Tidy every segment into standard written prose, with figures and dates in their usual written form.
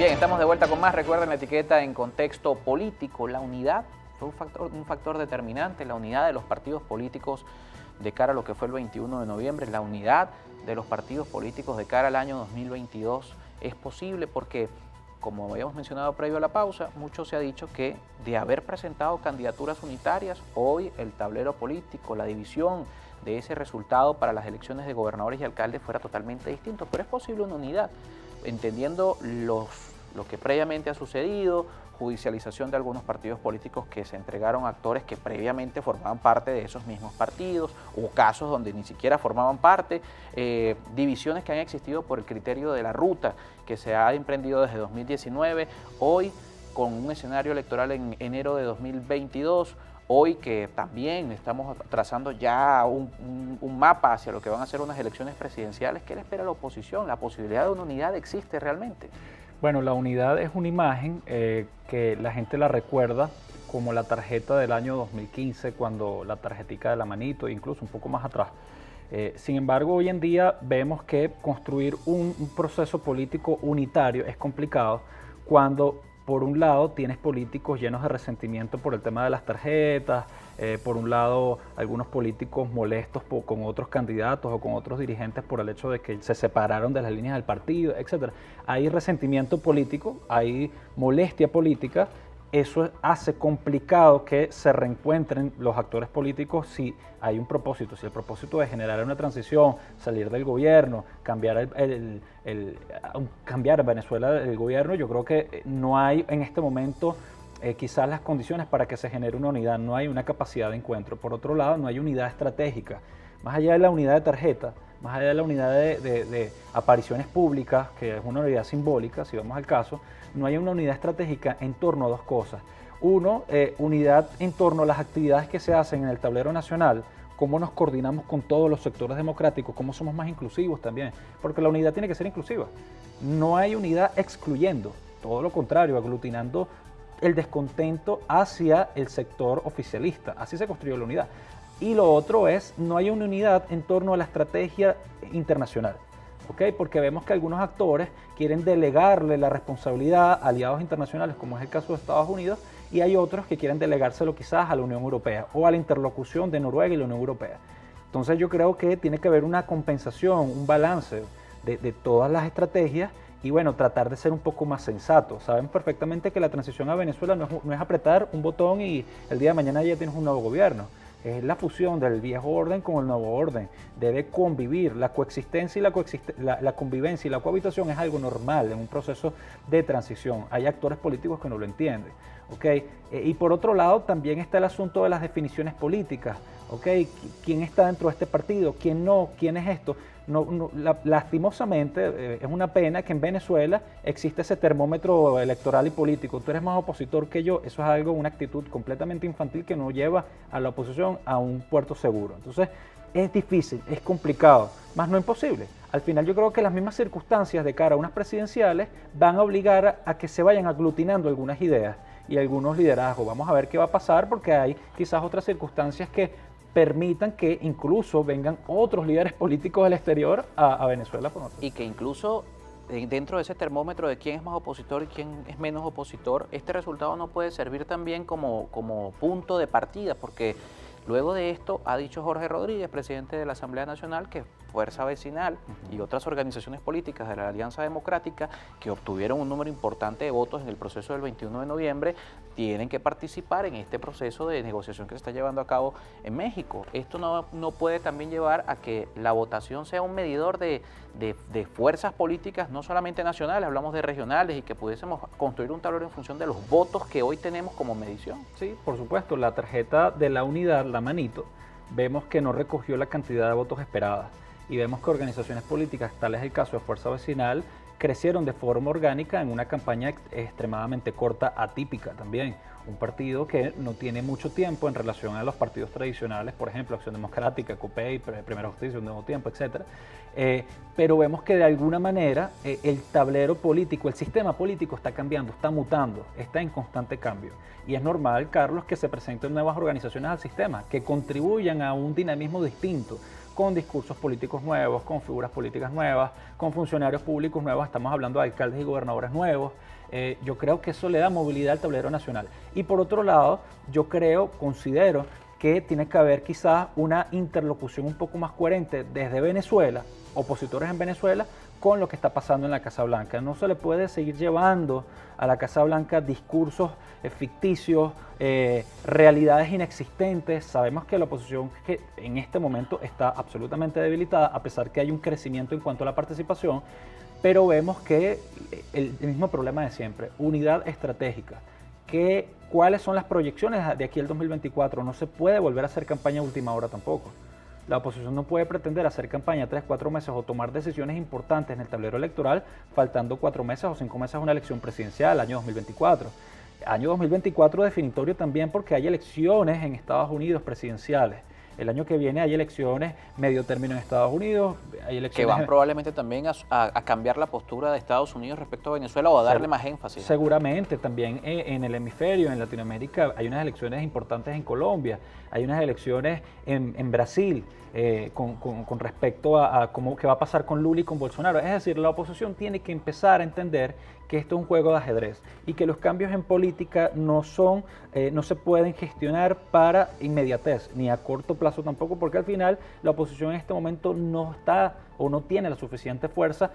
Bien, estamos de vuelta con más. Recuerden la etiqueta en contexto político. La unidad fue un factor determinante, la unidad de los partidos políticos de cara a lo que fue el 21 de noviembre, la unidad de los partidos políticos de cara al año 2022 es posible porque, como habíamos mencionado previo a la pausa, mucho se ha dicho que de haber presentado candidaturas unitarias, hoy el tablero político, la división de ese resultado para las elecciones de gobernadores y alcaldes fuera totalmente distinto, pero es posible una unidad, entendiendo lo que previamente ha sucedido, judicialización de algunos partidos políticos que se entregaron a actores que previamente formaban parte de esos mismos partidos, o casos donde ni siquiera formaban parte, divisiones que han existido por el criterio de la ruta que se ha emprendido desde 2019, hoy con un escenario electoral en enero de 2022, hoy que también estamos trazando ya un mapa hacia lo que van a ser unas elecciones presidenciales. ¿Qué le espera a la oposición? ¿La posibilidad de una unidad existe realmente? Bueno, la unidad es una imagen que la gente la recuerda como la tarjeta del año 2015, cuando la tarjetica de la manito, incluso un poco más atrás. Sin embargo, hoy en día vemos que construir un proceso político unitario es complicado cuando, por un lado, tienes políticos llenos de resentimiento por el tema de las tarjetas, por un lado, algunos políticos molestos con otros candidatos o con otros dirigentes por el hecho de que se separaron de las líneas del partido, etc. Hay resentimiento político, hay molestia política. Eso hace complicado que se reencuentren los actores políticos si hay un propósito. Si el propósito es generar una transición, salir del gobierno, cambiar cambiar Venezuela del gobierno, yo creo que no hay en este momento quizás las condiciones para que se genere una unidad, no hay una capacidad de encuentro. Por otro lado, no hay unidad estratégica. Más allá de la unidad de tarjeta, más allá de la unidad de apariciones públicas, que es una unidad simbólica, si vamos al caso, no hay una unidad estratégica en torno a dos cosas. Uno, unidad en torno a las actividades que se hacen en el tablero nacional, cómo nos coordinamos con todos los sectores democráticos, cómo somos más inclusivos también, porque la unidad tiene que ser inclusiva. No hay unidad excluyendo, todo lo contrario, aglutinando el descontento hacia el sector oficialista. Así se construyó la unidad. Y lo otro es, no hay una unidad en torno a la estrategia internacional, ¿ok? Porque vemos que algunos actores quieren delegarle la responsabilidad a aliados internacionales, como es el caso de Estados Unidos, y hay otros que quieren delegárselo quizás a la Unión Europea o a la interlocución de Noruega y la Unión Europea. Entonces yo creo que tiene que haber una compensación, un balance de todas las estrategias y bueno, tratar de ser un poco más sensatos. Saben perfectamente que la transición a Venezuela no es apretar un botón y el día de mañana ya tienes un nuevo gobierno. Es la fusión del viejo orden con el nuevo orden. Debe convivir. La coexistencia y la convivencia y la cohabitación es algo normal en un proceso de transición. Hay actores políticos que no lo entienden. ¿Okay? Y por otro lado también está el asunto de las definiciones políticas. ¿Okay? ¿Quién está dentro de este partido? ¿Quién no? ¿Quién es esto? Lastimosamente, es una pena que en Venezuela existe ese termómetro electoral y político. Tú eres más opositor que yo. Eso es algo, una actitud completamente infantil que nos lleva a la oposición a un puerto seguro. Entonces, es difícil, es complicado, más no imposible. Al final yo creo que las mismas circunstancias de cara a unas presidenciales van a obligar a que se vayan aglutinando algunas ideas y algunos liderazgos. Vamos a ver qué va a pasar porque hay quizás otras circunstancias que permitan que incluso vengan otros líderes políticos del exterior a Venezuela. Y que incluso dentro de ese termómetro de quién es más opositor y quién es menos opositor, este resultado no puede servir también como punto de partida, porque luego de esto ha dicho Jorge Rodríguez, presidente de la Asamblea Nacional, que Fuerza Vecinal y otras organizaciones políticas de la Alianza Democrática que obtuvieron un número importante de votos en el proceso del 21 de noviembre tienen que participar en este proceso de negociación que se está llevando a cabo en México. Esto no puede también llevar a que la votación sea un medidor de fuerzas políticas, no solamente nacionales, hablamos de regionales, y que pudiésemos construir un tablero en función de los votos que hoy tenemos como medición. Sí, por supuesto, la tarjeta de la unidad, la manito, vemos que no recogió la cantidad de votos esperada. Y vemos que organizaciones políticas, tal es el caso de Fuerza Vecinal, crecieron de forma orgánica en una campaña extremadamente corta, atípica también. Un partido que no tiene mucho tiempo en relación a los partidos tradicionales, por ejemplo, Acción Democrática, COPEI, Primera Justicia, Un Nuevo Tiempo, etc. Pero vemos que de alguna manera el tablero político, el sistema político está cambiando, está mutando, está en constante cambio. Y es normal, Carlos, que se presenten nuevas organizaciones al sistema, que contribuyan a un dinamismo distinto, con discursos políticos nuevos, con figuras políticas nuevas, con funcionarios públicos nuevos, estamos hablando de alcaldes y gobernadores nuevos. Yo creo que eso le da movilidad al tablero nacional. Y por otro lado, considero que tiene que haber quizás una interlocución un poco más coherente desde Venezuela, opositores en Venezuela, con lo que está pasando en la Casa Blanca. No se le puede seguir llevando a la Casa Blanca discursos ficticios, realidades inexistentes. Sabemos que la oposición que en este momento está absolutamente debilitada, a pesar que hay un crecimiento en cuanto a la participación, pero vemos que el mismo problema de siempre, unidad estratégica. ¿Cuáles son las proyecciones de aquí al 2024? No se puede volver a hacer campaña a última hora tampoco. La oposición no puede pretender hacer campaña 3, 4 meses o tomar decisiones importantes en el tablero electoral faltando 4 meses o 5 meses a una elección presidencial, año 2024. Año 2024 definitorio también porque hay elecciones en Estados Unidos presidenciales. El año que viene hay elecciones medio término en Estados Unidos. Hay elecciones que van probablemente también a cambiar la postura de Estados Unidos respecto a Venezuela o a darle más énfasis. Seguramente también en el hemisferio, en Latinoamérica, hay unas elecciones importantes en Colombia, hay unas elecciones en Brasil con respecto a qué va a pasar con Lula y con Bolsonaro. Es decir, la oposición tiene que empezar a entender que esto es un juego de ajedrez y que los cambios en política no se pueden gestionar para inmediatez, ni a corto plazo tampoco, porque al final la oposición en este momento no está o no tiene la suficiente fuerza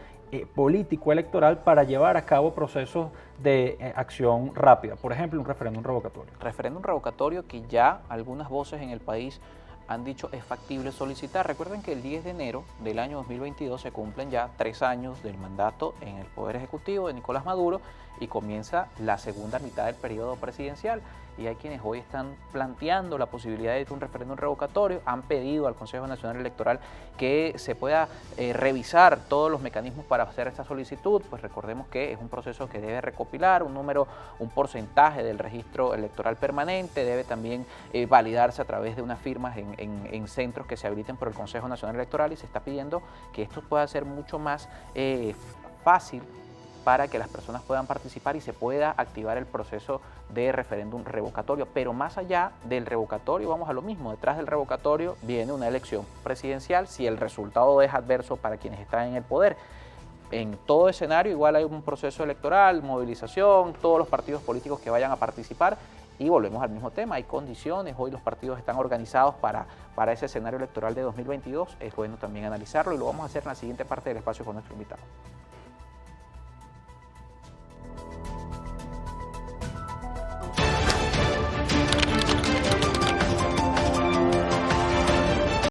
político-electoral para llevar a cabo procesos de acción rápida. Por ejemplo, un referéndum revocatorio. Referéndum revocatorio que ya algunas voces en el país han dicho es factible solicitar. Recuerden que el 10 de enero del año 2022 se cumplen ya 3 años del mandato en el Poder Ejecutivo de Nicolás Maduro y comienza la segunda mitad del periodo presidencial. Y hay quienes hoy están planteando la posibilidad de un referéndum revocatorio, han pedido al Consejo Nacional Electoral que se pueda revisar todos los mecanismos para hacer esta solicitud. Pues recordemos que es un proceso que debe recopilar un porcentaje del registro electoral permanente, debe también validarse a través de unas firmas en centros que se habiliten por el Consejo Nacional Electoral y se está pidiendo que esto pueda ser mucho más fácil para que las personas puedan participar y se pueda activar el proceso de referéndum revocatorio. Pero más allá del revocatorio, vamos a lo mismo, detrás del revocatorio viene una elección presidencial si el resultado es adverso para quienes están en el poder. En todo escenario igual hay un proceso electoral, movilización, todos los partidos políticos que vayan a participar y volvemos al mismo tema, hay condiciones, hoy los partidos están organizados para ese escenario electoral de 2022, es bueno también analizarlo y lo vamos a hacer en la siguiente parte del espacio con nuestro invitado.